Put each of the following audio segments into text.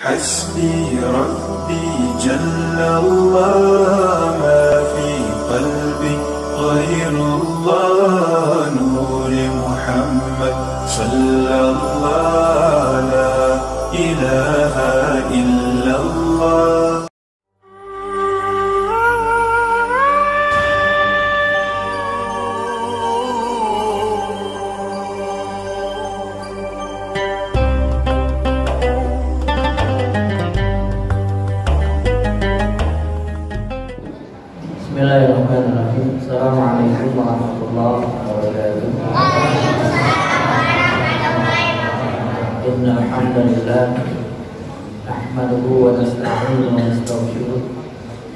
حسبي ربي جل الله ما في قلبي غير الله نور محمد صلى الله لا إله إلا الله. Bismillahirrahmanirrahim. Assalamualaikum warahmatullahi wabarakatuh. Innal hamdalillah nahmaduhu wa nasta'inuhu wa nastaghfiruh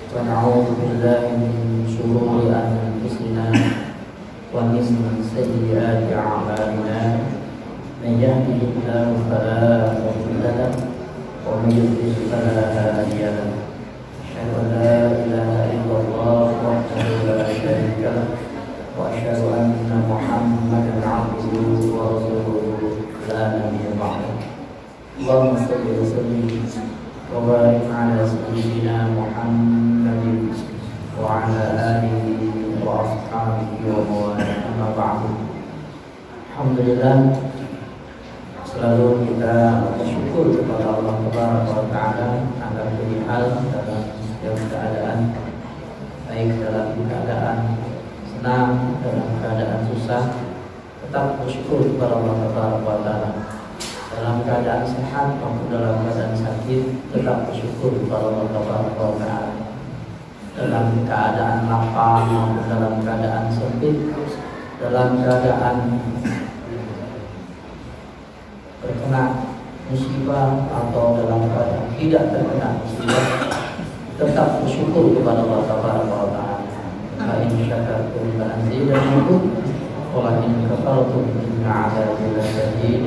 wa na'udzu billahi min shururi anfusina wa min sayyiati a'malina. Man yahdihillahu fala mudilla lahu wa man yudlil fala hadiya lahu. Asyhadu an la ilaha illallah wahdahu la syarika lahu wa asyhadu anna Muhammadan 'abduhu wa rasuluhu la nabiyya ba'dahu. Allahumma shalli wa sallim wa barik 'ala sayyidina Muhammadin wa 'ala alihi wa ashabihi wa mawala amma ba'du. Alhamdulillah, selalu kita bersyukur kepada Allah Subhanahu wa taala agar beri hal dalam setiap keadaan, baik dalam keadaan senang, dalam keadaan susah, tetap bersyukur kepada Allah Subhanahu wa taala. Dalam keadaan sehat maupun dalam keadaan sakit, tetap bersyukur kepada Allah Subhanahu wa taala. Dalam keadaan lapang maupun dalam keadaan sempit, dalam keadaan terkena musibah atau dalam keadaan tidak terkena musibah, tetap bersyukur kepada Allah Subhanahu wa taala. Fa in syakartum la azidannakum wa in kafartum inna 'adzabi lasyadid.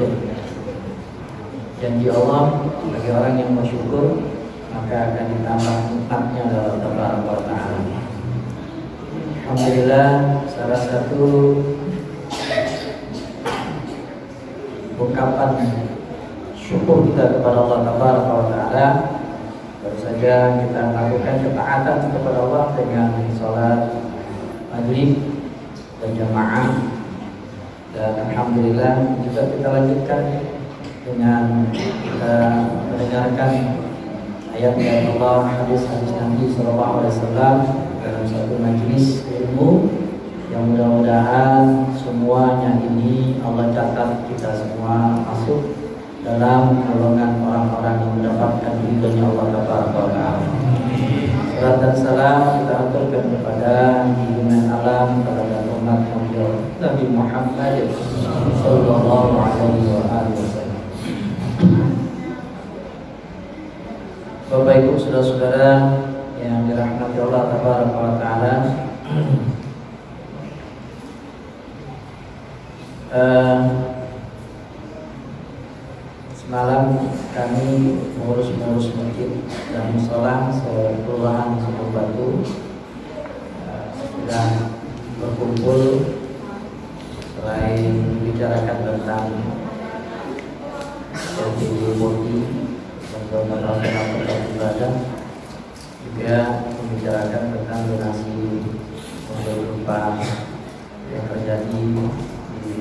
Janji Allah bagi orang yang bersyukur maka akan ditambah nikmatnya oleh Allah Subhanahu wa taala. Alhamdulillah, salah satu ungkapan syukur kita kepada Allah Taala baru saja kita melakukan ketaatan kepada Allah dengan sholat maghrib berjamaah, dan alhamdulillah juga kita lanjutkan dengan kita mendengarkan ayat dari Allah, hadis-hadis Nabi Sallallahu Alaihi Wasallam dalam satu majelis ilmu yang mudah-mudahan semuanya ini Allah catat kita semua masuk dalam golongan orang-orang yang mendapatkan ridhonya Allah Taala. Salam dan salam kita aturkan kepada junjungan alam kepada umat Nabi Muhammad sallallahu alaihi wasallam. Bapak Ibu saudara-saudara yang dirahmati Allah Taala, semalam kami mengurus masjid dan musola kelurahan Sumur Batu sedang berkumpul. Selain membicarakan tentang LGBTI dan masalah ibadah, juga membicarakan tentang donasi untuk gempa yang terjadi di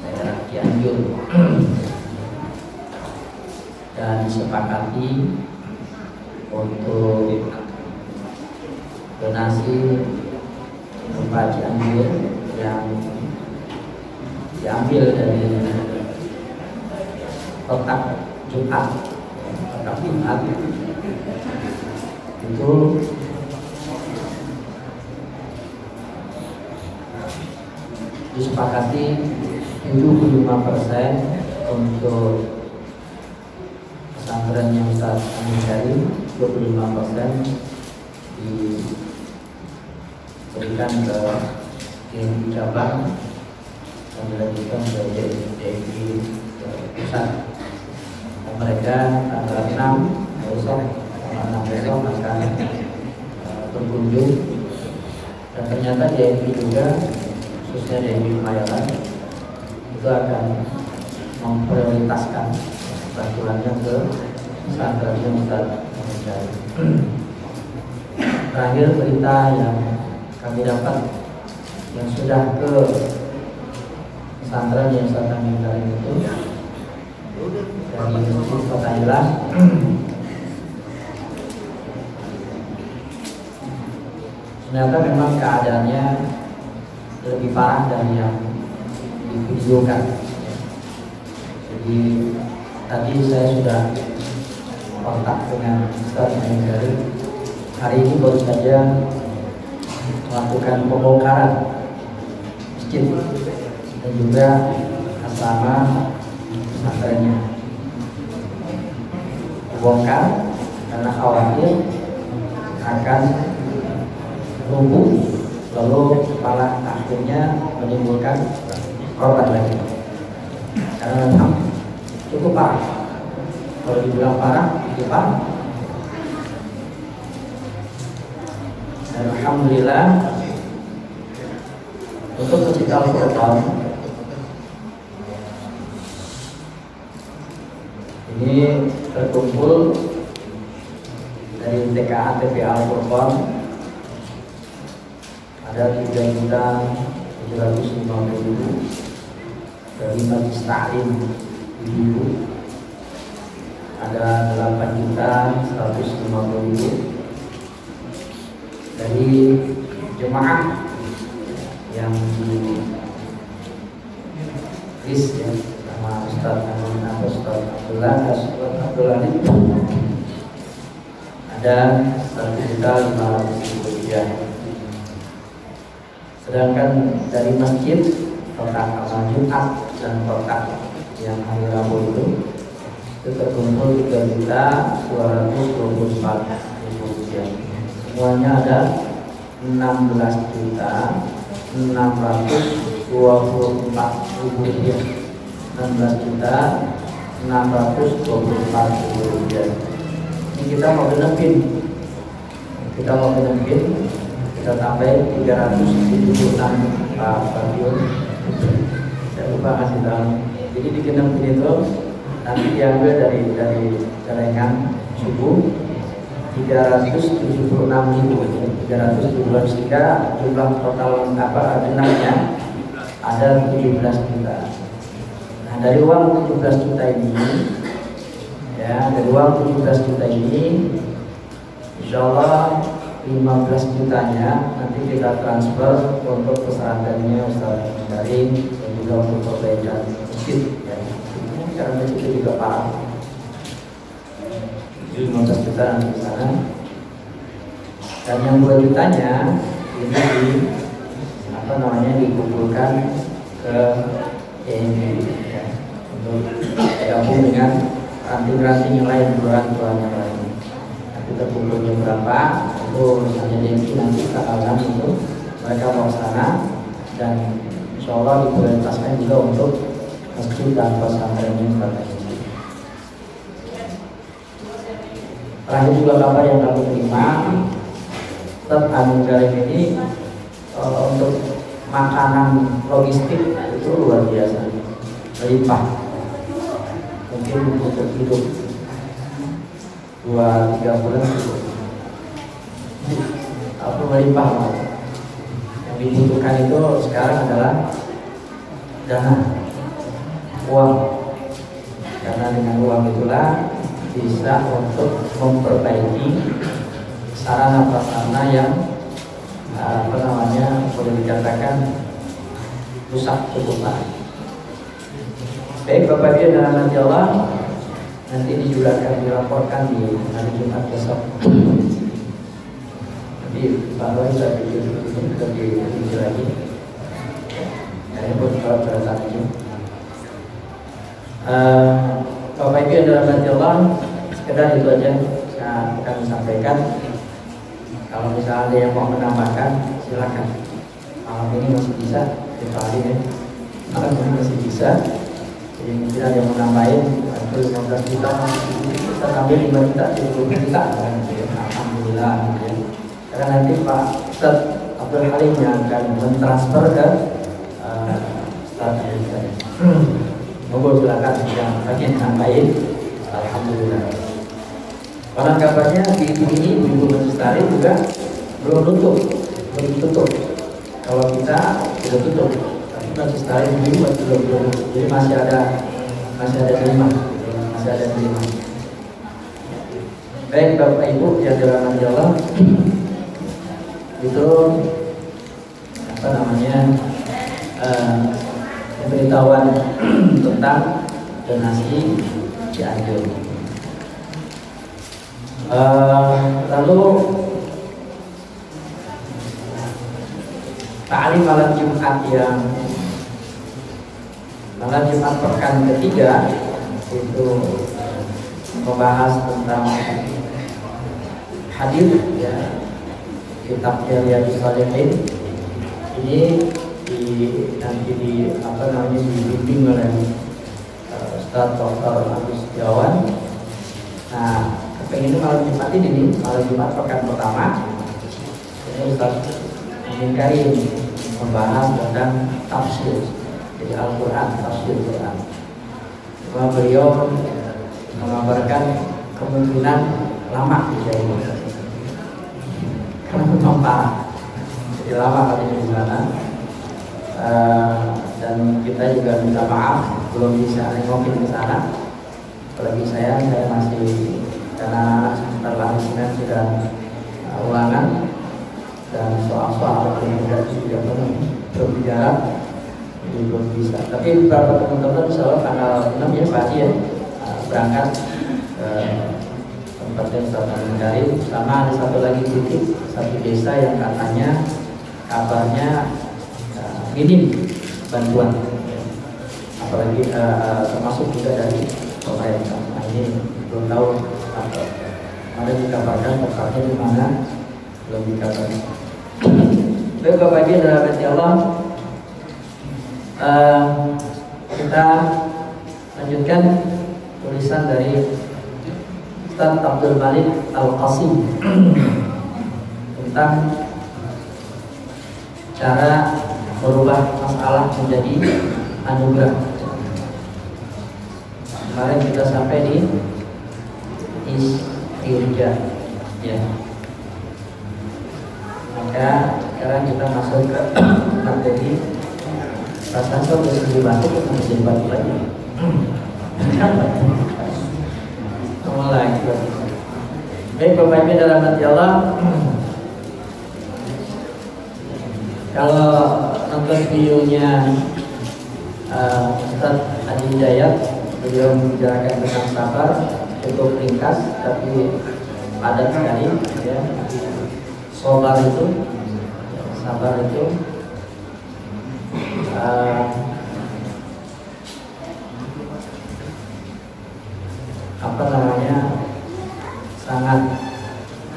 daerah Cianjur, dan disepakati untuk donasi gempa Cianjur yang diambil dari kotak Jumat itu disepakati 75% untuk pesantren yang saat kami cari, 25% diberikan ke tim cabang dan dilanjutkan ke DPI pusat. Dan mereka tanggal 6 besok akan berkunjung, dan ternyata DPI juga, khususnya DPI Mayalan, itu akan memprioritaskan bantuannya ke pesantrennya Ustaz Mujahid. Terakhir berita yang kami dapat yang sudah ke pesantren yang Ustaz Mujahid itu dari Masjid Kota Ilas. Ternyata memang keadaannya lebih parah dari yang divideokan. Jadi tadi saya sudah kontak dengan Ustaz Mujahid. Hari ini baru saja melakukan pembongkaran masjid dan juga asrama pesantrennya. Dibongkar karena khawatir akan lumpuh, lalu malah akhirnya menimbulkan korban lagi. Karena memang cukup parah. Kalau dibilang parah, itu parah. Dan alhamdulillah untuk Masjid Al-Furqan ini terkumpul dari TKA TPA Al-Furqan ada 3.750.000, dari Majlis Ta'lim Ibu ada 8.150.000, dari jemaah yang di list ya sama Ustaz Amin atau Ustaz Abdullah itu ada 1.500.000 rupiah. Sedangkan dari masjid kotak amal Jumat dan kotak yang hari Rabu itu terkumpul 3.224.000 rupiah. Semuanya ada 16.624.000 rupiah. 16.624.000 rupiah. Ini kita mau genepin, kita tambahin 376 Pak Fadiun. Saya lupa kasih tahu. Jadi digenepin itu nanti diambil dari celengan subuh 376.317, sehingga jumlah total genapnya ada 17 juta. Nah, dari uang 17 juta ini ya, dari uang 17 juta ini insyaallah 15 jutanya nanti kita transfer untuk pesantrennya Ustaz Mujahid dan juga untuk perbaikan masjid ya. Karena itu juga parah. 15 juta nanti di sana. Dan yang 2 jutanya ini dikumpulkan ke ini ya, untuk gabung dengan ranting-ranting yang lain, kelurahan yang lain. Nanti terkumpulnya berapa itu hanya nanti tanggalan itu mereka mau sana, dan insya Allah diprioritaskan juga untuk masjid dan pesantren yang terbaik. Terakhir juga kabar yang kami terima, Ustaz Amin ini untuk makanan logistik itu luar biasa, melimpah. Mungkin untuk hidup 2-3 bulan cukup. Apa melimpah? Yang dibutuhkan itu sekarang adalah dana, uang. Karena dengan uang itulah bisa untuk memperbaiki sarana prasarana yang boleh dikatakan rusak cukup parah. Baik Bapak Ibu dan nanti Allah, nanti juga akan dilaporkan di hari Jumat besok. Jadi bahwa saya pikir lebih lagi. Ini pun kalau pada saat ini. Bapak Ibu dalam nanti Allah, sekedar itu aja yang kami sampaikan. Kalau misalnya ada yang mau menambahkan, silakan. Malam ini masih bisa, kecuali ya. Malam ini masih bisa. Jadi mungkin ada yang menambahin, itu 15 juta, kita ambil 5 juta, 20 juta. Alhamdulillah. Ya. Karena nanti Pak Ustaz Abdul Halim yang akan mentransfer ke Ustaz Mujahid. Monggo silakan yang bagian nambahin. Alhamdulillah. Orang kabarnya di ini Ibu Lestari juga belum tutup. Kalau kita sudah tutup, tapi Lestari dulu masih belum. Jadi masih ada 5. Baik Bapak Ibu yang dirahmati Allah, itu apa namanya pemberitahuan tentang donasi Cianjur. Lalu ta'lim malam Jumat yang malam Jumat pekan ketiga itu membahas tentang hadis ya, kitab Riyadhus Shalihin ini nanti dibimbing oleh Ustaz Dr. Agus Setiawan. Nah, pengen malam Jumat ini malam Jumat pekan pertama ini Ustaz Karim membahas tentang tafsir, jadi Al-Quran, tafsir Quran. Cuma beliau mengabarkan kemungkinan lama ini karena memang parah, jadi lama katanya di sana. Dan kita juga minta maaf belum bisa nengokin ke sana. Apalagi saya masih, karena sebentar lagi sudah ulangan dan soal-soal yang sudah berbicara, jadi belum bisa. Tapi beberapa teman-teman insyaallah tanggal 6 ya pasti ya berangkat ke tempat yang saya mencari. Sama ada satu lagi titik, satu desa yang katanya kabarnya minim bantuan, apalagi termasuk juga dari pemerintah. Nah ini belum tahu apa. Ada dikabarkan tempatnya di mana, belum dikabarkan. Baik Bapak Ibu dan rahmati Allah, kita lanjutkan tulisan dari Ustaz Abdul Malik Al-Qasim tentang cara merubah masalah menjadi anugerah. Kemarin kita sampai di istirja ya. Maka sekarang kita masuk ke materi. Rasanya sudah sedih batuk, sedih batuk lagi. Mulai. Baik Bapak Ibu dalam hati Allah, kalau nonton videonya Ustaz Adi Hidayat, beliau membicarakan tentang sabar, cukup ringkas tapi padat sekali ya. Sabar itu apa namanya, sangat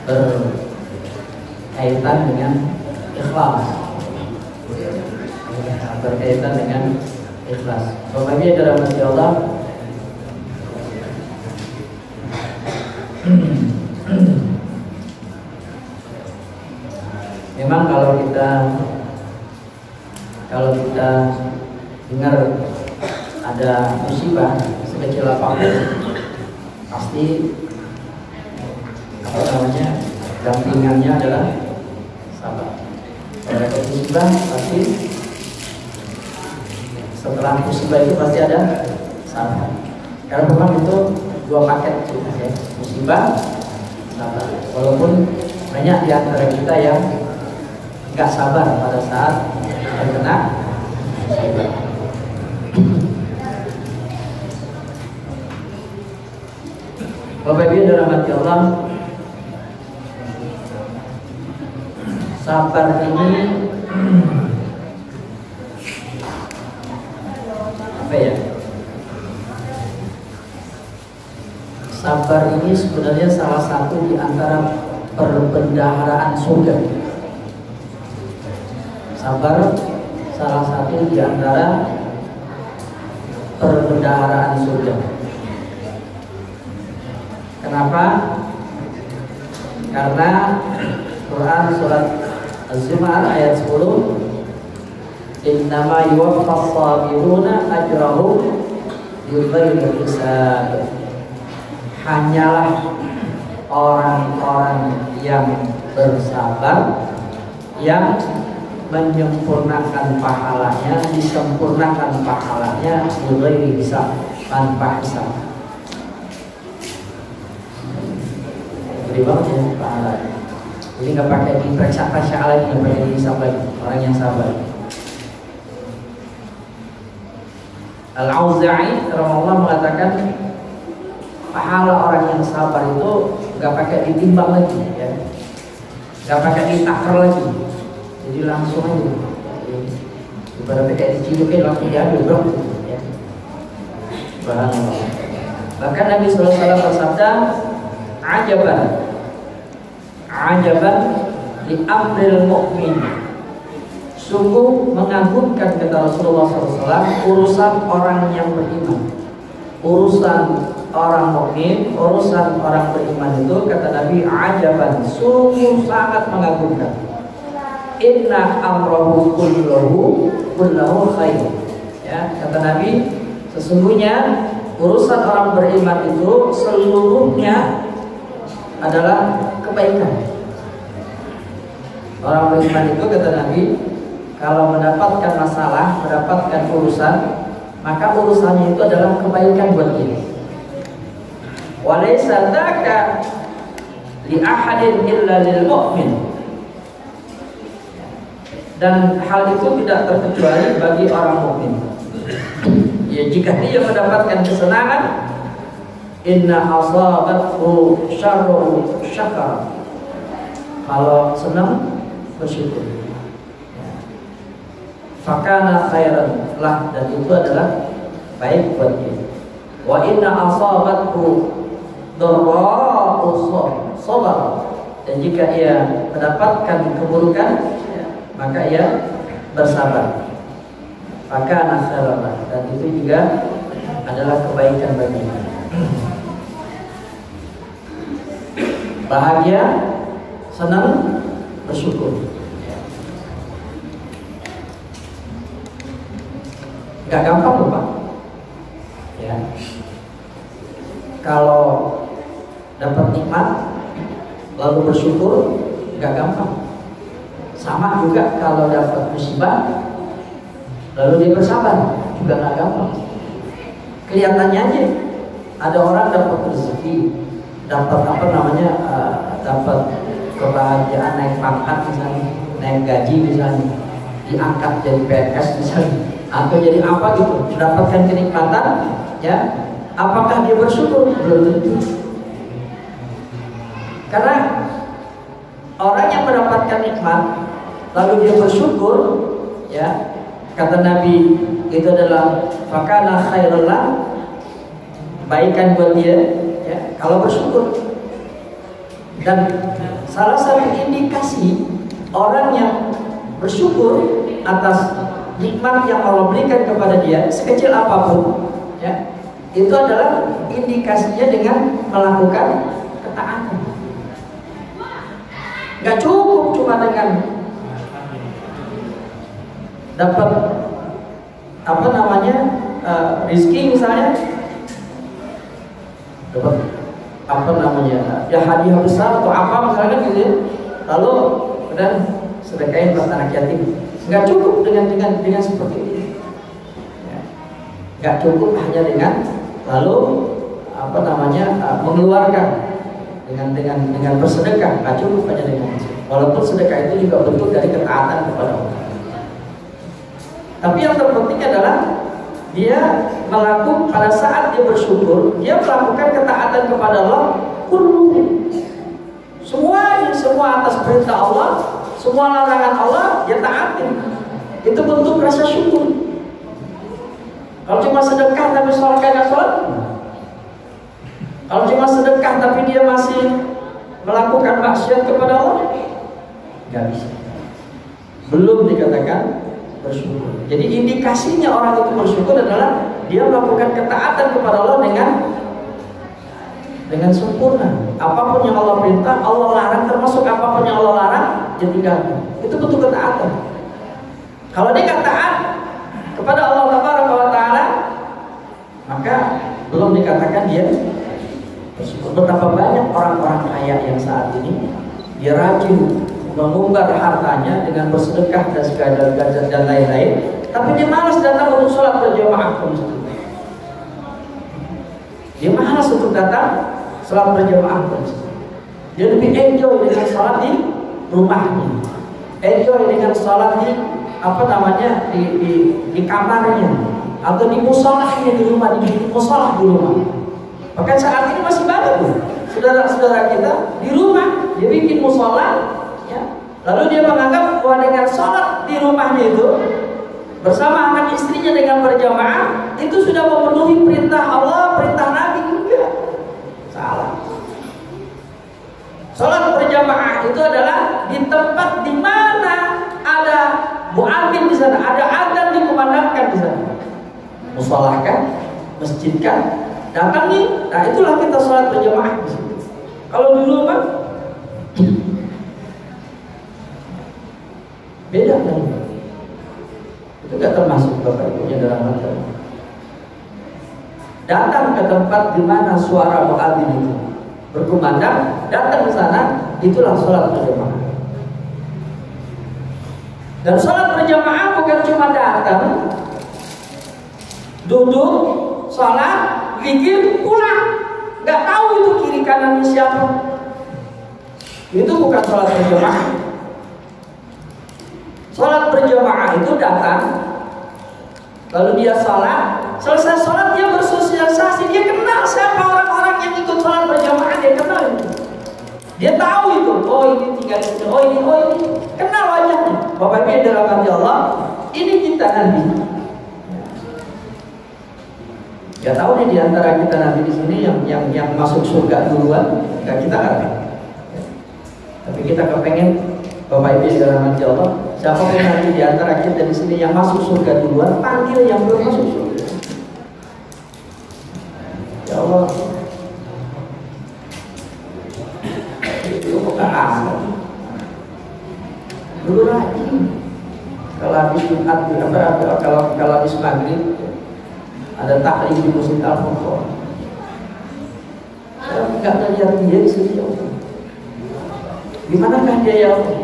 berkaitan dengan ikhlas. Berkaitan dengan ikhlas. Bapak Ibu dalam hati Allah, memang kalau kita dengar ada musibah sekecil apapun, pasti apa namanya, dampingannya adalah sabar. Kalau ada musibah pasti setelah musibah itu pasti ada sabar. Karena memang itu dua paket ya, musibah, sabar. Walaupun banyak di antara kita yang nggak sabar pada saat terkena musibah. Bapak Ibu dalam hati Allah, sabar ini apa ya? Sabar ini sebenarnya salah satu di antara perbendaharaan surga. Sabar salah satu di antara perbendaharaan surga. Kenapa? Karena Quran surat Az-Zumar ayat 10, innama yuwaffas sabiruna ajrahum bighairi hisab. Hanyalah orang-orang yang bersabar, yang menyempurnakan pahalanya, disempurnakan pahalanya bighairi hisab, tanpa hisab. Gede banget ya pahalanya. Jadi nggak pakai diperiksa-periksa lagi, nggak pakai dihisab lagi. Orang yang sabar. Al-Auza'i rahimahullah mengatakan pahala orang yang sabar itu nggak pakai ditimbang lagi, ya, nggak pakai ditakar lagi, jadi langsung aja. Ibaratnya kayak diciduknya langsung diambil, bro. Ya. Subhanallah. Bahkan Nabi SAW bersabda, ajaban li amril mu'min. Sungguh mengagumkan, kata Rasulullah SAW, urusan orang yang beriman. Urusan orang mukmin, urusan orang beriman itu, kata Nabi, ajaban, sungguh sangat mengagumkan. Inna amrahu kullahu khair. Ya, kata Nabi, sesungguhnya urusan orang beriman itu seluruhnya adalah kebaikan. Orang beriman itu, kata Nabi, kalau mendapatkan masalah, mendapatkan urusan, maka urusannya itu adalah kebaikan buat dia. Walaysa dzaka li ahadin illa lil mu'min. Dan hal itu tidak terkecuali bagi orang mukmin. Ya, jika dia mendapatkan kesenangan, inna asabathu syarru syakar. Kalau senang, bersyukur. Fakana khairan lah, dan itu adalah baik buat dia. Wa inna asabathu dharra'u sabar, dan jika ia mendapatkan keburukan, maka ia bersabar. Fakana khairan lah, dan itu juga adalah kebaikan bagi dia. Bahagia, senang, bersyukur. Gak gampang loh Pak. Ya. Kalau dapat nikmat lalu bersyukur, gak gampang. Sama juga kalau dapat musibah lalu dia bersabar, juga gak gampang. Kelihatannya aja ada orang dapat rezeki, dapat dapat kebahagiaan, naik pangkat misalnya, naik gaji misalnya, diangkat jadi PNS misalnya, atau jadi apa gitu, mendapatkan kenikmatan, ya, apakah dia bersyukur? Belum tentu. Karena orang yang mendapatkan nikmat lalu dia bersyukur, ya, kata Nabi, itu adalah fakana khairan lah, baikan buat dia, ya, kalau bersyukur. Dan salah satu indikasi orang yang bersyukur atas nikmat yang Allah berikan kepada dia, sekecil apapun, ya, itu adalah indikasinya dengan melakukan ketaatan. Gak cukup cuma dengan dapat rezeki misalnya, dapat ya hadiah besar atau apa misalnya gitu ya, lalu kemudian sedekahin buat anak yatim. Nggak cukup dengan seperti ini. Ya. Nggak cukup hanya dengan lalu mengeluarkan dengan bersedekah. Nggak cukup hanya dengan itu. Walaupun sedekah itu juga bentuk dari ketaatan kepada Allah. Tapi yang terpenting adalah dia melakukan, pada saat dia bersyukur, dia melakukan ketaatan kepada Allah kullu. Semua atas perintah Allah, semua larangan Allah dia taatin. Itu bentuk rasa syukur. Kalau cuma sedekah tapi sholat kagak sholat, kalau cuma sedekah tapi dia masih melakukan maksiat kepada Allah, nggak bisa. Belum dikatakan bersyukur. Jadi indikasinya orang itu bersyukur adalah dia melakukan ketaatan kepada Allah dengan sempurna. Apapun yang Allah perintah, Allah larang, termasuk apapun yang Allah larang, dia tinggalkan. Itu bentuk ketaatan. Kalau dia nggak taat kepada Allah Taala, maka belum dikatakan dia bersyukur. Betapa banyak orang-orang kaya yang saat ini dia rajin mengumbar hartanya dengan bersedekah dan segala gadget dan lain-lain, tapi dia malas datang untuk sholat berjamaah ke masjid. Dia malas untuk datang sholat berjamaah ke masjid. Dia lebih enjoy dengan sholat di rumahnya, enjoy dengan sholat di di kamarnya atau di musolahnya di rumah, di musolah di rumah. Bahkan saat ini masih banyak tuh saudara-saudara kita di rumah dia bikin musola, ya. Lalu dia menganggap bahwa dengan sholat di rumahnya itu bersama anak istrinya dengan berjamaah itu sudah memenuhi perintah Allah, perintah Nabi. Juga salah. Sholat berjamaah itu adalah di tempat di mana ada muadzin di sana, ada adzan dikumandangkan di sana. Musolah kan, masjid kan, datangi. Nah itulah kita sholat berjamaah di situ. Kalau di rumah beda kan? Itu gak termasuk Bapak Ibunya dalam hal. Datang ke tempat di mana suara muadzin itu berkumandang, datang ke sana, itulah sholat berjamaah. Dan sholat berjamaah bukan cuma datang, duduk, sholat, zikir, pulang. Gak tahu itu kiri kanannya siapa. Itu bukan sholat berjamaah. Sholat berjamaah itu datang, lalu dia sholat, selesai sholat dia bersosialisasi, dia kenal siapa orang-orang yang ikut sholat berjamaah, dia kenal itu. Dia tahu itu, oh ini tinggal di sini, oh ini, kenal wajahnya. Bapak Ibu yang dirahmati Allah, ini kita nanti. Ya tahu nih diantara kita nanti di sini yang masuk surga duluan, kita nggak tahu. Tapi kita kepengen Bapak Ibu yang dirahmati Allah, siapapun nanti diantara kita di sini yang masuk surga duluan, panggil yang belum masuk surga. Ya Allah, itu bukan asal. Dulu rajin. Kalau habis Jumat, kalau habis maghrib ada taklim di Masjid Al-Furqan. Saya nggak ngelihat dia di sini, ya Allah. Dimanakah dia, ya Allah?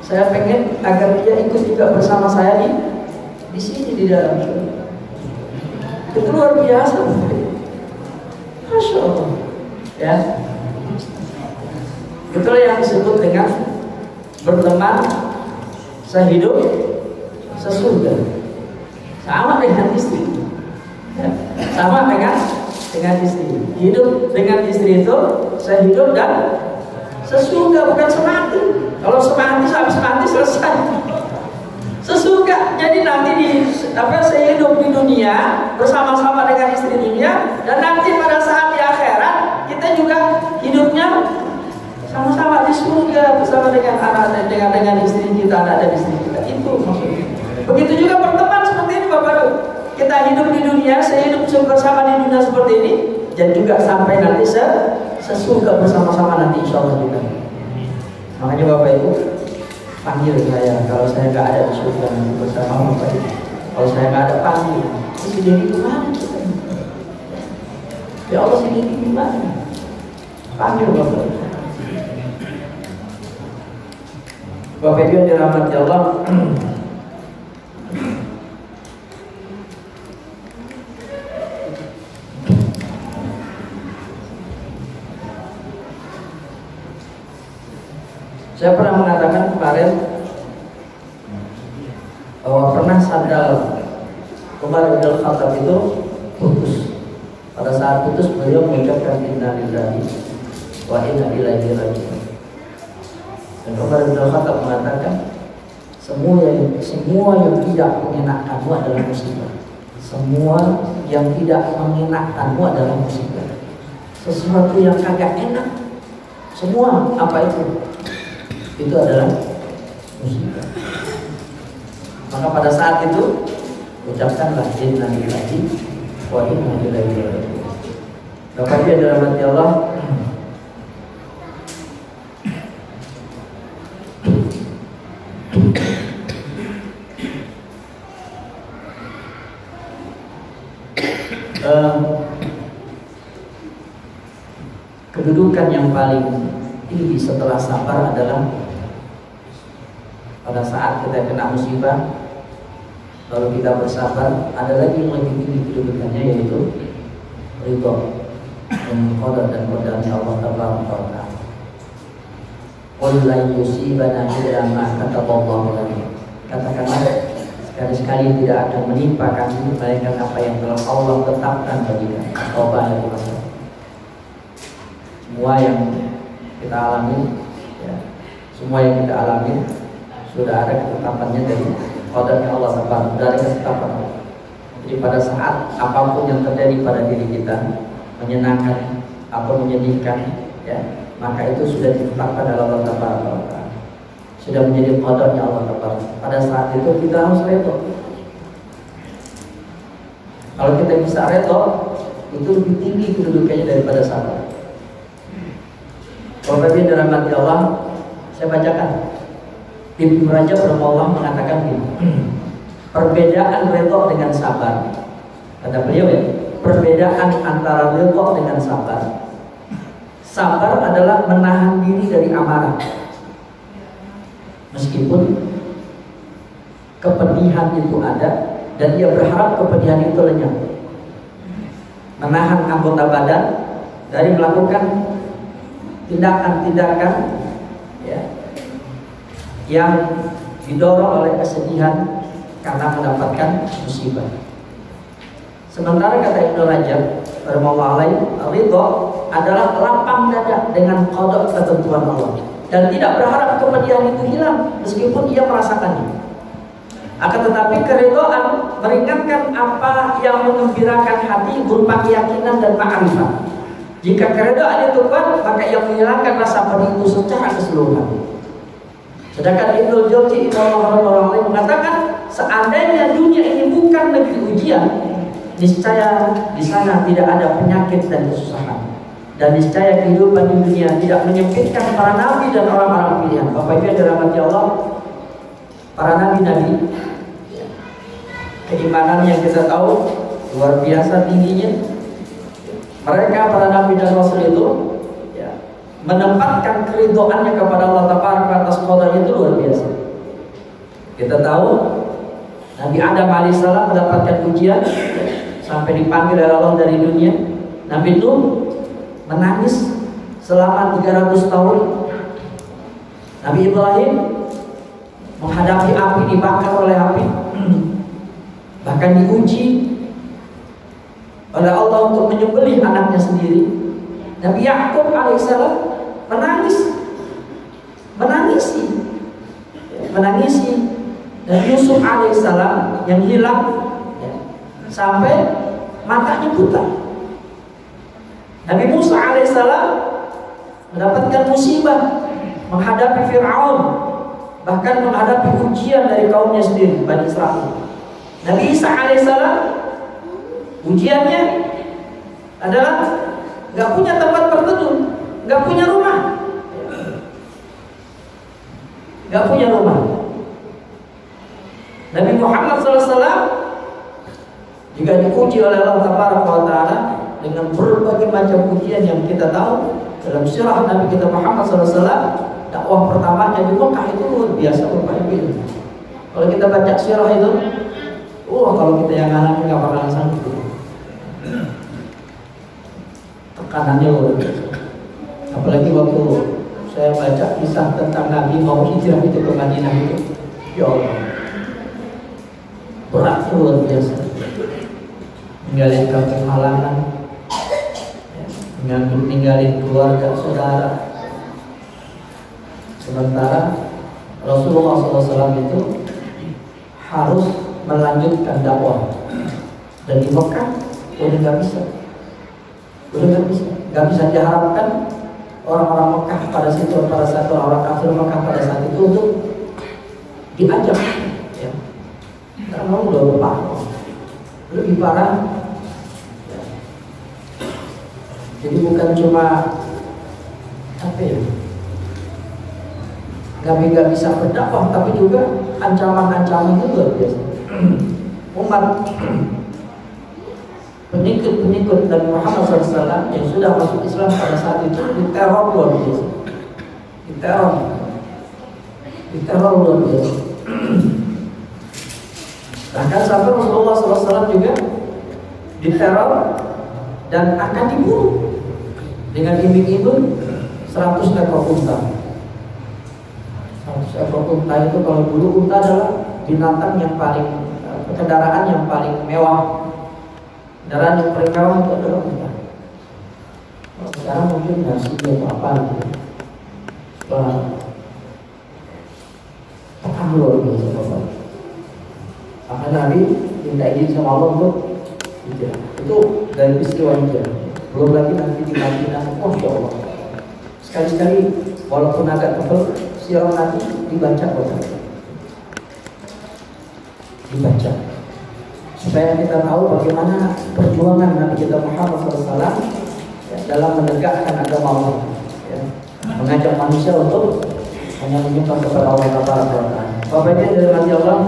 Saya pengen agar dia ikut juga bersama saya di sini di dalam surga. Itu luar biasa, Masya Allah. Ya, itulah yang disebut dengan berteman sehidup sesurga. Sama dengan istri, ya. Sama dengan istri. Hidup dengan istri itu sehidup dan sesurga, bukan semati. Kalau semati habis mati selesai. Sesurga. Jadi nanti sehidup di dunia bersama-sama dengan istri dunia, dan nanti pada saat di akhirat kita juga hidupnya sama-sama di surga bersama dengan anak dan dengan istri kita, anak dan istri kita. Itu maksudnya. Begitu juga berteman seperti ini Bapak Ibu. Kita hidup di dunia, sehidup bersama di dunia seperti ini, dan juga sampai nanti sesurga bersama-sama nanti insya Allah juga. Makanya Bapak Ibu panggil saya kalau saya nggak ada di surga nanti bersama Bapak Ibu. Kalau saya nggak ada panggil, sendiri kemana kita? Ya Allah, sendiri gimana? Panggil Bapak Ibu. Bapak Ibu yang dirahmati Allah, saya pernah mengatakan kemarin bahwa pernah sandal Umar bin Khattab itu putus. Pada saat putus beliau mengucapkan inna lillahi wa inna ilaihi raji'un. Dan Umar bin Khattab mengatakan semua yang tidak mengenakkanmu adalah musibah. Semua yang tidak mengenakkanmu adalah musibah. Sesuatu yang kagak enak, semua apa itu adalah musibah. Maka pada saat itu ucapkanlah inna lillahi wa inna ilaihi raji'un. Bapak Ibu dalam hati Allah, kedudukan yang paling tinggi setelah sabar adalah pada saat kita kena musibah lalu kita bersabar, ada lagi yang lebih tinggi kedudukannya, yaitu ridho dengan qadar dan qadarnya Allah Taala. Qul la yusibana illa ma kataballahu lana. Katakanlah, sekali-sekali tidak akan menimpa kami melainkan apa yang telah Allah tetapkan bagi kami. Semua yang kita alami, ya, semua yang kita alami sudah ada ketetapannya dari qadarnya Allah Subhanahu, dari ketetapan Allah. Jadi pada saat apapun yang terjadi pada diri kita, menyenangkan atau menyedihkan, ya, maka itu sudah ditetapkan oleh Allah Taala, sudah menjadi qadarnya Allah Taala. Pada saat itu kita harus redha. Kalau kita bisa redha, itu lebih tinggi kedudukannya daripada sabar. Kalau Nabi dirahmati Allah, saya bacakan. Ibnu Rajab rahimahullah mengatakan ini, perbedaan redha dengan sabar. Kata beliau, ya, perbedaan antara redha dengan sabar. Sabar adalah menahan diri dari amarah, meskipun kepedihan itu ada dan ia berharap kepedihan itu lenyap. Menahan anggota badan dari melakukan tindakan-tindakan, ya, yang didorong oleh kesedihan karena mendapatkan musibah. Sementara kata Ibnu Rajab rahimahullah, ridha adalah lapang dada dengan qada ketentuan Allah dan tidak berharap kepedihan itu hilang meskipun ia merasakannya. Akan tetapi keridhaan meringankan apa yang mengembirakan hati berupa keyakinan dan ma'rifat. Jika keridhaan itu kuat, maka ia menghilangkan rasa pedih itu secara keseluruhan. Sedangkan Ibnu Jauzi mengatakan, seandainya dunia ini bukan negeri ujian, niscaya di sana tidak ada penyakit dan kesusahan, dan niscaya kehidupan di dunia tidak menyempitkan para nabi dan orang-orang pilihan. Bapak Ibu yang dirahmati Allah, para nabi-nabi, keimanan yang kita tahu luar biasa tingginya. Mereka para nabi dan rasul itu, ya, menempatkan keridhaannya kepada Allah Taala atas qadarnya itu luar biasa. Kita tahu Nabi Adam alaihissalam mendapatkan ujian, ya, sampai dipanggil oleh Allah dari dunia. Nabi Nuh menangis selama 300 tahun. Nabi Ibrahim menghadapi api, dibakar oleh api, bahkan diuji oleh Allah untuk menyembelih anaknya sendiri. Nabi Yakub alaihissalam menangisi dan Yusuf alaihissalam yang hilang, ya, sampai matanya buta. Nabi Musa alaihissalam mendapatkan musibah menghadapi Fir'aun, bahkan menghadapi ujian dari kaumnya sendiri, Bani Israel. Nabi Isa alaihissalam ujiannya adalah nggak punya tempat berteduh, nggak punya rumah, Nabi Muhammad SAW juga diuji oleh Allah Taala dengan berbagai macam ujian yang kita tahu dalam sirah Nabi kita Muhammad SAW. Dakwah pertamanya di Mekah itu luar biasa, Bapak Ibu. Kalau kita baca sirah itu, kalau kita yang alami nggak bakalan sanggup. Tekanannya luar biasa. Apalagi waktu saya baca kisah tentang Nabi mau hijrah itu ke Madinah itu, ya Allah, berat luar biasa. Ninggalin kampung halaman, ninggalin keluarga saudara. Sementara Rasulullah SAW itu harus melanjutkan dakwah, dan di Mekah udah nggak bisa diharapkan orang-orang Mekah pada saat orang kafir Mekah pada saat itu untuk diajak, ya, karena udah berparah, lebih parah, ya. Jadi bukan cuma nggak bisa berdakwah, tapi juga ancaman-ancaman itu luar biasa. Umat pengikut Nabi Muhammad SAW yang sudah masuk Islam pada saat itu diteror luar biasa, diteror luar biasa. Bahkan sampai Rasulullah SAW juga diteror dan akan dibunuh dengan iming-iming 100 ekor unta. 100 ekor unta itu, kalau dulu unta adalah binatang yang paling, kendaraan yang paling mewah. Kendaraan yang paling mewah itu adalah unta. Kalau sekarang mungkin nasi atau apa gitu. Akan luar biasa Bapak. Maka Nabi minta izin sama Allah untuk hijrah. Itu dari peristiwa hijrah. Belum lagi nanti di Madinah, Masya Allah. Sekali-sekali walaupun agak tebal, sirah Nabi dibaca Bapak. Dibaca supaya kita tahu bagaimana perjuangan Nabi kita Muhammad SAW ya, dalam menegakkan agama Allah, ya, mengajak manusia untuk hanya menyembah kepada Allah Taala. Bapaknya dari hati Allah.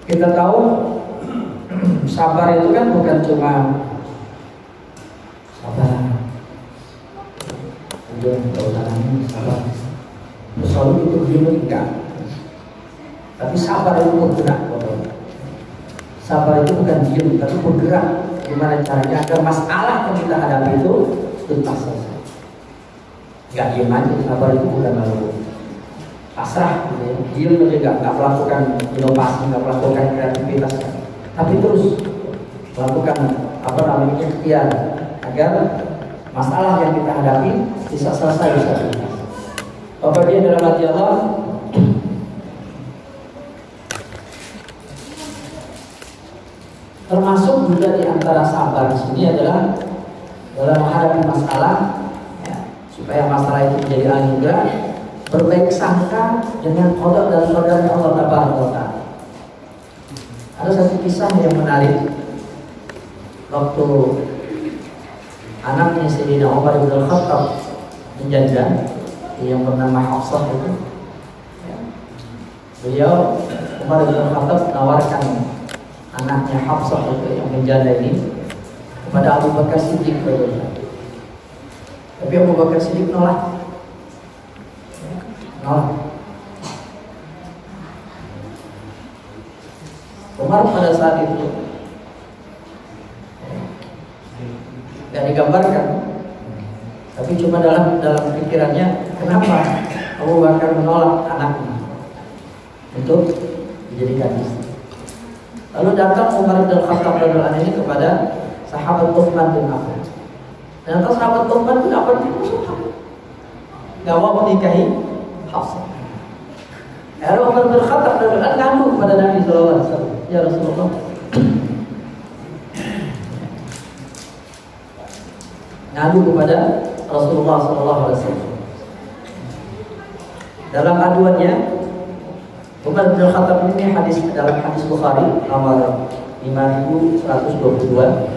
Kita tahu sabar itu kan bukan cuma sabar. Kalau tangannya sabar, selalu itu enggak. Tapi sabar itu bergerak. Sabar itu bukan diam, tapi bergerak. Gimana caranya agar masalah yang kita hadapi itu tuntas selesai. Enggak diam aja. Sabar itu bukan lalu pasrah, gitu ya. Diam aja, enggak melakukan inovasi, enggak melakukan kreativitas, tapi terus melakukan ikhtiar agar masalah yang kita hadapi bisa selesai, bisa tuntas. Bapak dia dalam hati Allah. Termasuk juga di antara sabar di sini adalah dalam menghadapi masalah, ya, supaya masalah itu menjadi anugerah, berbaik sangka dengan qada dan qadarnya Allah Taala. Ada satu kisah yang menarik waktu anaknya Sayyidina Umar bin Khattab menjanda yang bernama Hafsah itu, ya, beliau Umar bin Khattab menawarkan anaknya Hafsah itu yang menjanda ini kepada Abu Bakar Siddiq. Tapi Abu Bakar Siddiq nolak. Umar pada saat itu tidak digambarkan, tapi cuma dalam pikirannya, kenapa Abu Bakar menolak anaknya untuk dijadikan istri. Lalu datang Umar bin Khattab radhiyallahu anhu ini kepada sahabat Utsman bin Affan. Ternyata sahabat Utsman bin Affan itu nggak mau menikahi Hafsah. Umar bin Khattab radhiyallahu anhu ngadu kepada Nabi sallallahu alaihi wasallam, ya Rasulullah, ngadu kepada Rasulullah sallallahu alaihi wasallam. Dalam aduannya, Umar bin Khattab ini dalam hadis Bukhari nomor 5122.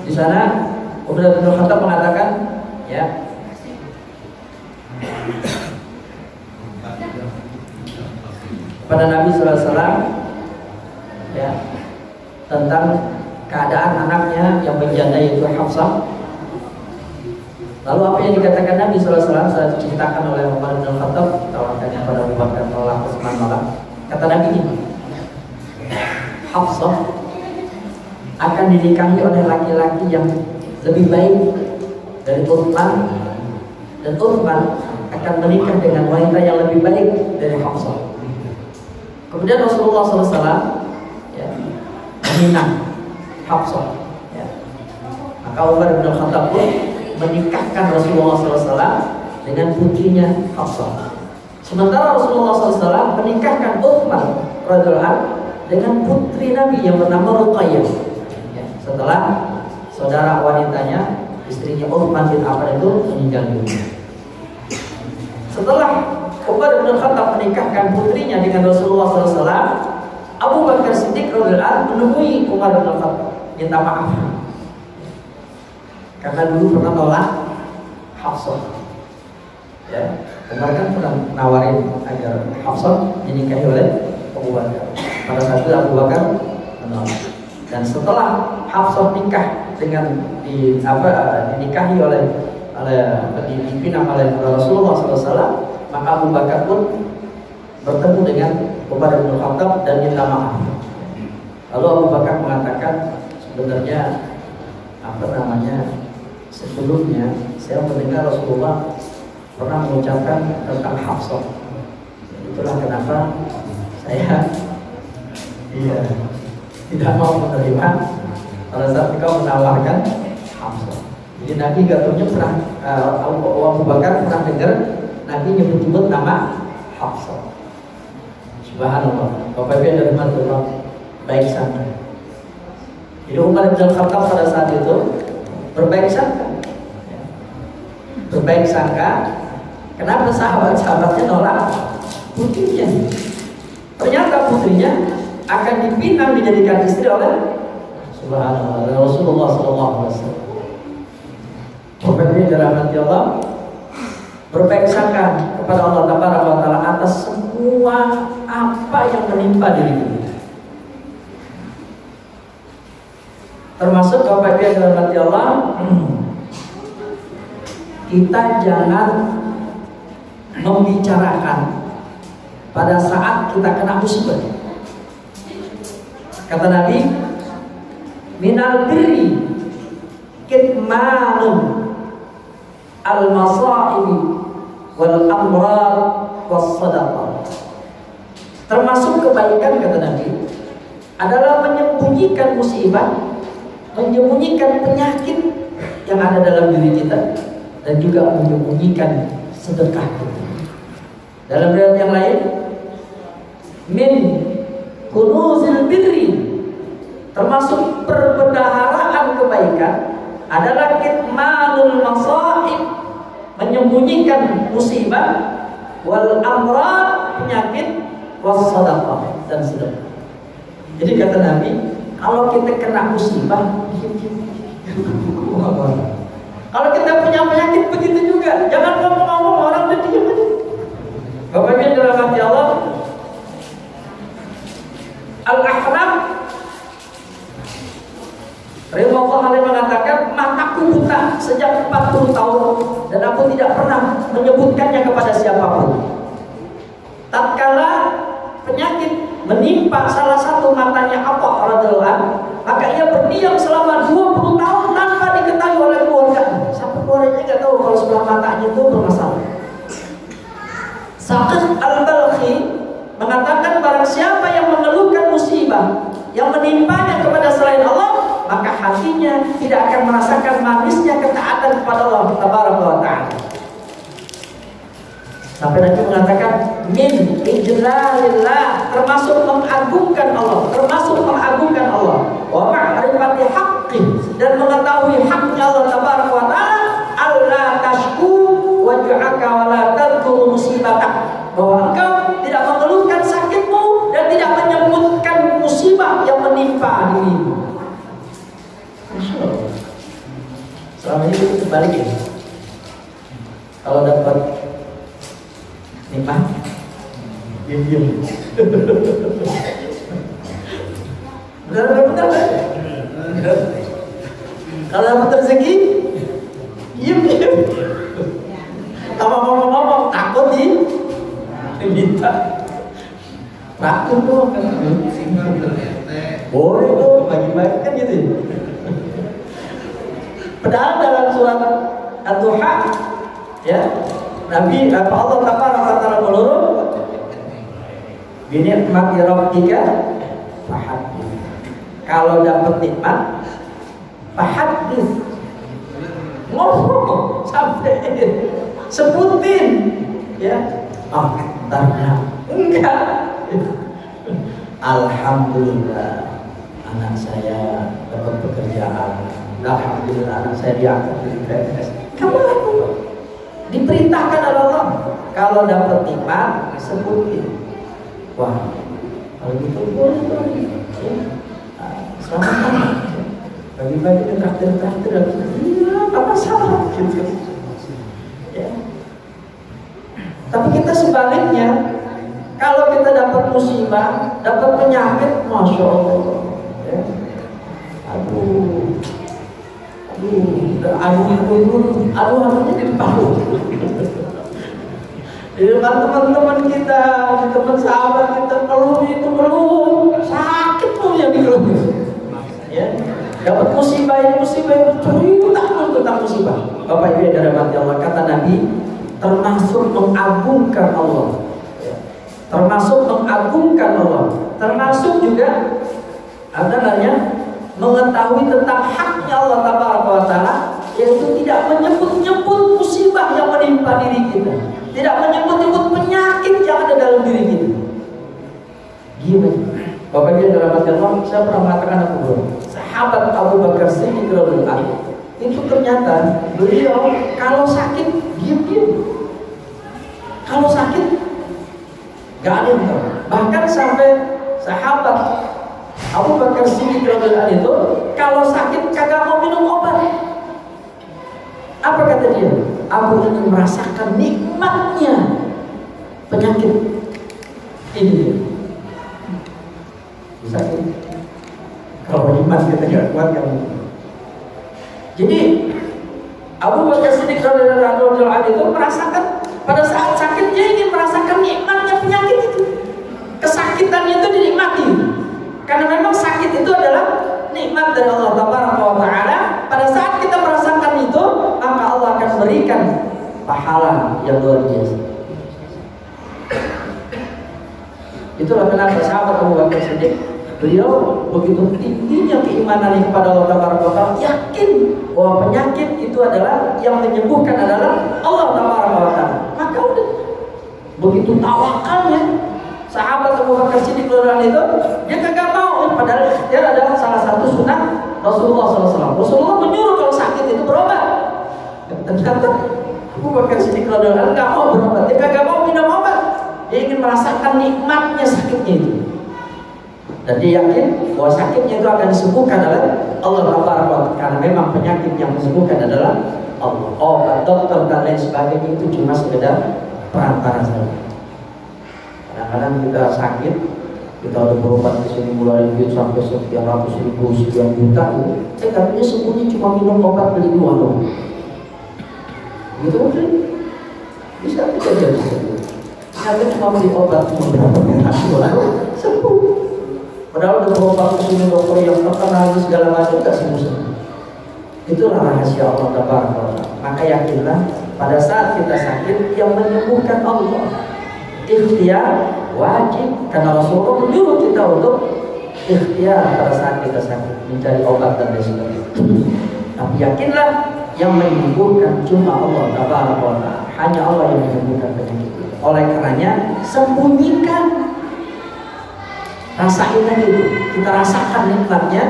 Di sana Umar bin Khattab mengatakan, ya, kepada Nabi sallallahu alaihi wasallam, ya, tentang keadaan anaknya yang menjanda yaitu Hafsah. Lalu apa yang dikatakan Nabi sallallahu alaihi wasallam saat diceritakan oleh Umar bin Khattab, tawarkannya pada Abu Bakar nolak, Utsman nolak. Kata Nabi ini, Hafsah akan dinikahi oleh laki-laki yang lebih baik dari Utsman, dan Utsman akan menikah dengan wanita yang lebih baik dari Hafsah. Kemudian Rasulullah SAW, ya, meminang Hafsah, ya. Maka Umar bin Khattab pun menikahkan Rasulullah SAW dengan putrinya Hafsah. Sementara Rasulullah SAW menikahkan Utsman radhiyallahu anhu dengan putri Nabi yang bernama Ruqayyah, ya, setelah saudara wanitanya, istrinya Utsman bin Affan itu meninggal dunia. Setelah Umar bin Khattab menikahkan putrinya dengan Rasulullah SAW, Abu Bakar Siddiq radhiyallahu anhu menemui Umar bin Khattab. minta maaf. Karena dulu pernah nolak Hafsah. Ya, Umar kan pernah nawarin agar Hafsah dinikahi oleh Abu Bakar. Pada saat itu Abu Bakar menolak. Dan setelah Hafsah nikah dengan dinikahi oleh dipinang oleh Rasulullah SAW, maka Abu Bakar pun bertemu dengan Umar bin Khattab dan minta maaf. Lalu Abu Bakar mengatakan, sebenarnya sebelumnya saya mendengar Rasulullah pernah mengucapkan tentang Hafsah. Itulah kenapa saya tidak mau menerima pada saat engkau menawarkan Hafsah. Jadi Nabi katanya pernah Abu Bakar pernah dengar Nabi nyebut-nyebut nama Hafsah. Subhanallah. Bapak Ibu dan teman-teman baik sangka. Jadi Umar bin Khattab pada saat itu berbaik sangka. Berbaik sangka. Kenapa sahabat-sahabatnya nolak putrinya? Ternyata putrinya akan dipinang dijadikan istri oleh Subhanallah Rasulullah SAW. Bapak Ibu dirahmati Allah, berbaik sangka kepada Allah Taala atas semua apa yang menimpa diri kita. Termasuk Bapak Ibu dirahmati Allah, kita jangan membicarakan pada saat kita kena musibah. Kata Nabi, minal birri kitmanun al-masaibi wal amrar was sadaqah. Termasuk kebaikan, kata Nabi, adalah menyembunyikan musibah, menyembunyikan penyakit yang ada dalam diri kita, dan juga menyembunyikan sedekah kita. Dalam riwayat yang lain, min kunuzil birri, termasuk perbendaharaan kebaikan adalah kitmanul masaib, menyembunyikan musibah, wal amrad, penyakit, was sadaqah, dan sedekah. Jadi kata Nabi, kalau kita kena musibah, kalau kita punya penyakit begitu juga, jangan ngomong-ngomong orang dan diam aja. Bapak Ibu dalam hati Allah, Al-Ahnaf Ridwanullah alaihi mengatakan, mataku buta sejak 40 tahun dan aku tidak pernah menyebutkannya kepada siapapun. Tatkala penyakit menimpa salah satu matanya Atha radhiyallahu anhu, maka ia berdiam selama 20 tahun tanpa diketahui oleh keluarga. Sampai keluarganya nggak tahu kalau sebelah matanya itu bermasalah. Saqih al-Balkhi mengatakan, barang siapa yang mengeluhkan musibah yang menimpanya kepada selain Allah, maka hatinya tidak akan merasakan manisnya ketaatan kepada Allah Tabaraka wa Ta'ala. Sampai Nabi mengatakan, min ijlalillah, termasuk mengagungkan Allah, wa ma'rifati haqqi, dan mengetahui haknya Allah Tabaraka wa Ta'ala, alla tashku waj'aka wa la tadhkuru musibatak, bahwa engkau tidak mengeluhkan sakitmu dan tidak menyebutkan musibah yang menimpa dirimu. Selama ini kita kembali ya, kalau dapat nikmat diam-diam. Benar-benar kalau dapat rezeki diam-diam. Kalau ngomong-ngomong takut minta. Takut tuh kan. Boleh tuh bagi-bagi kan gitu. Padahal dalam surat Ad-Duha, ya, Nabi Allah Taala melurus, binikmati rabbika fahaddits. Kalau dapat nikmat, fahaddits, ngomong sampai sebutin, ya. Enggak. Alhamdulillah anak saya dapat pekerjaan. Alhamdulillah anak saya diangkat di PNS. Kamu laku. Diperintahkan oleh Allah. Kalau dapat nikmat, sebutin. Wah, kalau gitu boleh. Selamat. Bagi-bagi ke traktir-traktir, iya, apa salah gitu. Ya. Tapi kita sebaliknya, kalau kita dapat musibah, dapat penyakit, masya Allah, ya. Aduh, aduhnya di palu. Di depan teman-teman kita, di teman sahabat kita, keluh, sakit tuh yang dikeluh. Ya, dapat musibah itu cerita tentang musibah. Bapak Ibu yang dirahmati Allah, kata Nabi, termasuk mengagungkan Allah. Termasuk mengagungkan Allah, termasuk juga mengetahui tentang haknya Allah Taala, yaitu tidak menyebut-nyebut musibah yang menimpa diri kita, tidak menyebut-nyebut penyakit yang ada dalam diri kita. Gimana? Bapak Ibu dalam Allah, saya pernah mengatakan apa bro? Sahabat Abu Bakar Siddiq radhiyallahu anhu itu ternyata beliau kalau sakit diam-diam, kalau sakit gak ada yang tahu. Bahkan sampai sahabat Abu Bakar Siddiq radhiyallahu anhu itu kalau sakit kagak mau minum obat. Apa kata dia? Aku ingin merasakan nikmatnya penyakit ini. Sakit. Kalau iman kita gak kuat kamu. Jadi Abu Bakar Siddiq radhiyallahu anhu itu merasakan pada saat sakit dia ingin merasakan nikmatnya penyakit itu. Kesakitan itu dinikmati. Karena memang sakit itu adalah nikmat dari Allah Taala. Pada saat kita merasakan itu, maka Allah akan berikan pahala yang luar biasa. Itulah kenapa sahabat Abu Bakar Siddiq, beliau begitu tingginya keimanan kepada Allah Taala, yakin bahwa penyakit itu adalah yang menyembuhkan adalah Allah Taala. Maka udah begitu tawakalnya sahabat Abu Bakar Siddiq itu, dia kagak mau, padahal dia adalah salah satu sunnah Rasulullah SAW. Rasulullah menyuruh kalau sakit itu berobat. Ternyata Abu Bakar Siddiq nggak mau berobat, dia kagak mau minum obat. Dia ingin merasakan nikmatnya sakitnya itu. Dan dia yakin bahwa sakitnya itu akan disembuhkan oleh Allah Taala, karena memang penyakit yang disembuhkan adalah Allah. Obat, dokter dan lain sebagainya itu cuma sekedar perantara saja. Kadang-kadang kita sakit, kita udah berobat ke sini mulai duit sampai sekian ratus ribu, sekian juta, katanya sembuhnya cuma minum obat beli 2 doang. Gitu kan? Bisa kita jadi ternyata cuma beli obat cuma berapa sembuh. Padahal udah berobat ke sini dokter yang terkenal segala macam gak sembuh. Itulah rahasia Allah Taala. Maka yakinlah pada saat kita sakit yang menyembuhkan Allah. Ikhtiar wajib, karena Rasulullah menyuruh kita untuk ikhtiar pada saat kita sakit, mencari obat dan lain sebagainya. Tapi yakinlah yang menyembuhkan cuma Allah Taala. Hanya Allah yang menyembuhkan penyakit itu. Oleh karenanya sembunyikan, rasain aja itu, kita rasakan nikmatnya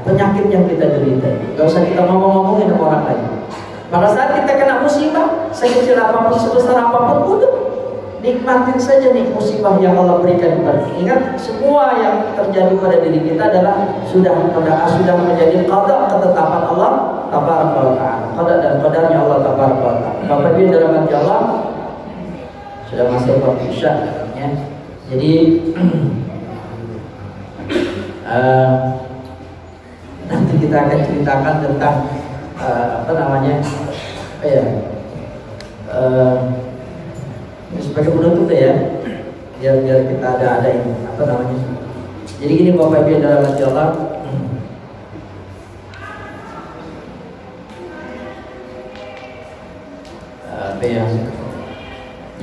penyakit yang kita derita. Gak usah kita ngomong-ngomongin sama orang lain. Pada saat kita kena musibah, sekecil apapun, sebesar apapun, udah nikmatin saja nih musibah yang Allah berikan kepada kita. Ingat, semua yang terjadi pada diri kita adalah sudah menjadi qada, ketetapan Allah Tabaraka wa Ta'ala. Qada dan qadarnya Allah Tabaraka wa Ta'ala. Bapak Ibu dalam hati Allah, sudah masuk waktu Isya ya. Jadi nanti kita akan ceritakan tentang sebagai penutup ya, biar kita ada ini Jadi gini Bapak Ibu dalam hati Allah,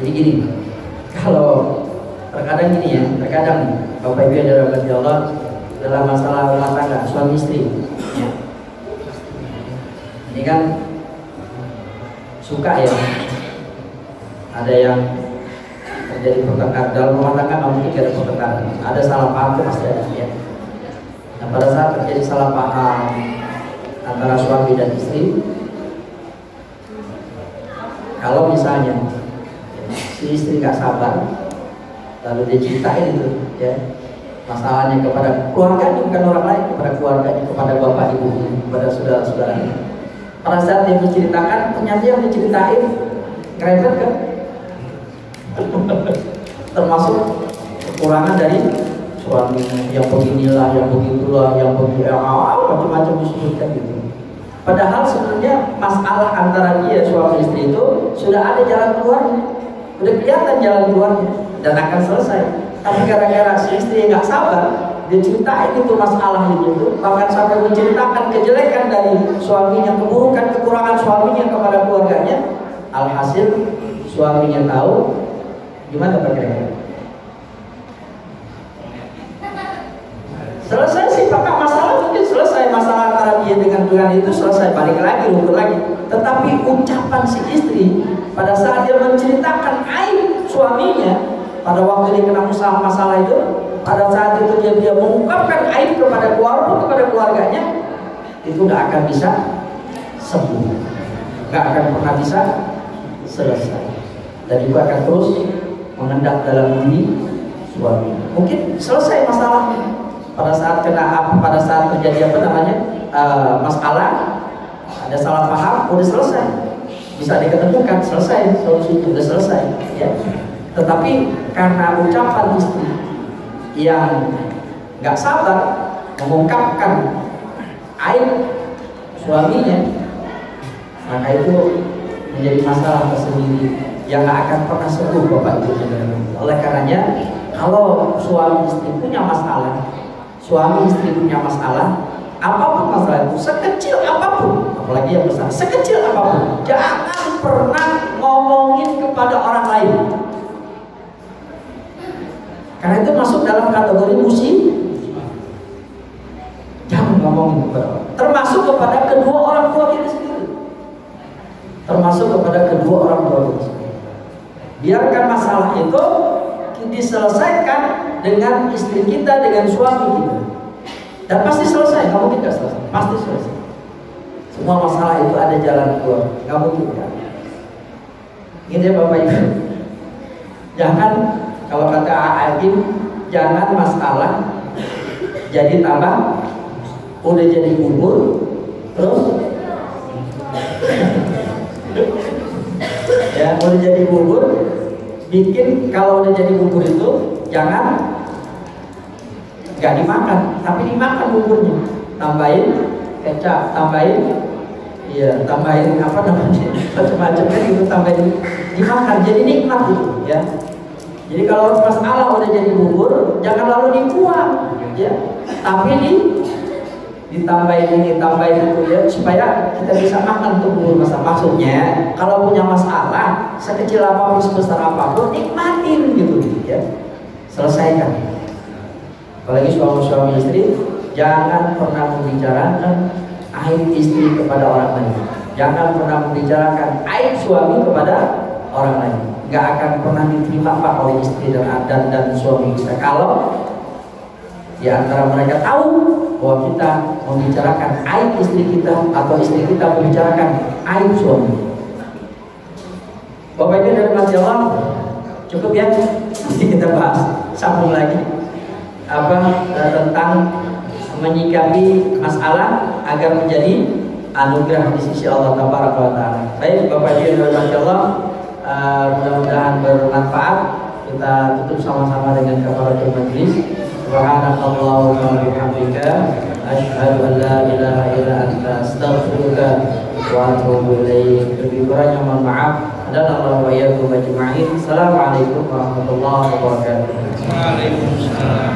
jadi gini, kalau terkadang gini ya, Bapak Ibu dalam hati Allah, dalam masalah rumah tangga suami istri ya. Ini kan suka ya, ada yang terjadi pertengkaran dalam rumah tangga, nggak mungkin ada pertengkaran, ada salah paham itu pasti ada ya. Nah pada saat terjadi salah paham antara suami dan istri, kalau misalnya si istri nggak sabar, lalu dia ceritain itu ya, masalahnya kepada keluarganya, bukan orang lain, kepada keluarganya, kepada bapak ibu, kepada saudara-saudara. Pada saat dia menceritakan, ternyata yang diceritain ngerempet kan? Termasuk kekurangan dari suami yang beginilah, yang begitulah, yang macam-macam disebutkan gitu. Padahal sebenarnya masalah antara dia suami istri itu sudah ada jalan keluarnya, udah kelihatan jalan keluarnya dan akan selesai. Tapi gara-gara si istri nggak sabar, dia ceritain itu masalah itu, bahkan sampai menceritakan kejelekan dari suaminya, keburukan, kekurangan suaminya kepada keluarganya. Alhasil suaminya tahu, gimana Pak kira-kira? Selesai sih Pak, masalah mungkin selesai, masalah antara dia dengan Tuhan itu selesai, balik lagi, rukun lagi. Tetapi ucapan si istri pada saat dia menceritakan aib suaminya, pada waktu dia kena masalah itu, pada saat itu dia mengungkapkan aib kepada keluarganya, itu nggak akan bisa sembuh, nggak akan pernah bisa selesai, dan juga akan terus mengendap dalam diri suami. Mungkin selesai masalahnya pada saat pada saat terjadi masalah, ada salah paham, udah selesai, bisa diketemukan, selesai, solusinya udah selesai, ya. Tetapi karena ucapan istri yang nggak sabar mengungkapkan aib suaminya, maka itu menjadi masalah tersendiri yang nggak akan pernah sembuh Bapak Ibu. Oleh karenanya, kalau suami istri punya masalah, apapun masalah itu, sekecil apapun, apalagi yang besar, sekecil apapun, jangan pernah ngomongin kepada orang lain. Karena itu masuk dalam kategori musibah. Jangan ngomongin kepada orang, termasuk kepada kedua orang tua kita sendiri. Biarkan masalah itu diselesaikan dengan istri kita, dengan suami kita, dan pasti selesai. Nggak mungkin nggak selesai, pasti selesai. Semua masalah itu ada jalan keluar, nggak mungkin kan? Ini ya Bapak Ibu, jangan, kalau kata Aagim, jangan masalah jadi tambah, udah jadi bubur, terus ya udah jadi bubur, bikin kalau udah jadi bubur itu jangan nggak dimakan, tapi dimakan buburnya, tambahin kecap, tambahin apa namanya, macam-macam kan itu, tambahin, dimakan, jadi nikmat gitu ya. Jadi kalau masalah udah jadi bubur, jangan lalu dibuang, ya, tapi ditambahin ini, tambahin itu, ya, supaya kita bisa makan tuh bubur masalah. Maksudnya, kalau punya masalah sekecil apapun, sebesar apapun, nikmatin gitu, ya, selesaikan. Apalagi suami istri, jangan pernah membicarakan aib istri kepada orang lain, jangan pernah membicarakan aib suami kepada orang lain. Nggak akan pernah diterima Pak oleh istri dan suami kita kalau di antara mereka tahu bahwa kita membicarakan aib istri kita atau istri kita membicarakan aib suami. Bapak Ibu dari Mas Jawa, cukup ya, nanti kita bahas sambung lagi tentang menyikapi masalah agar menjadi anugerah di sisi Allah Taala. Baik Bapak Ibu dari Mas Jawa, mudah-mudahan bermanfaat. Kita tutup sama-sama dengan kafaratul majlis. Subhanakallahumma wa bihamdika, asyhadu an la ilaha illa anta, astaghfiruka wa atubu ilaik. Lebih kurangnya mohon maaf. Dan Allah wa iyyakum ajma'in. Assalamualaikum warahmatullahi wabarakatuh. Waalaikumsalam.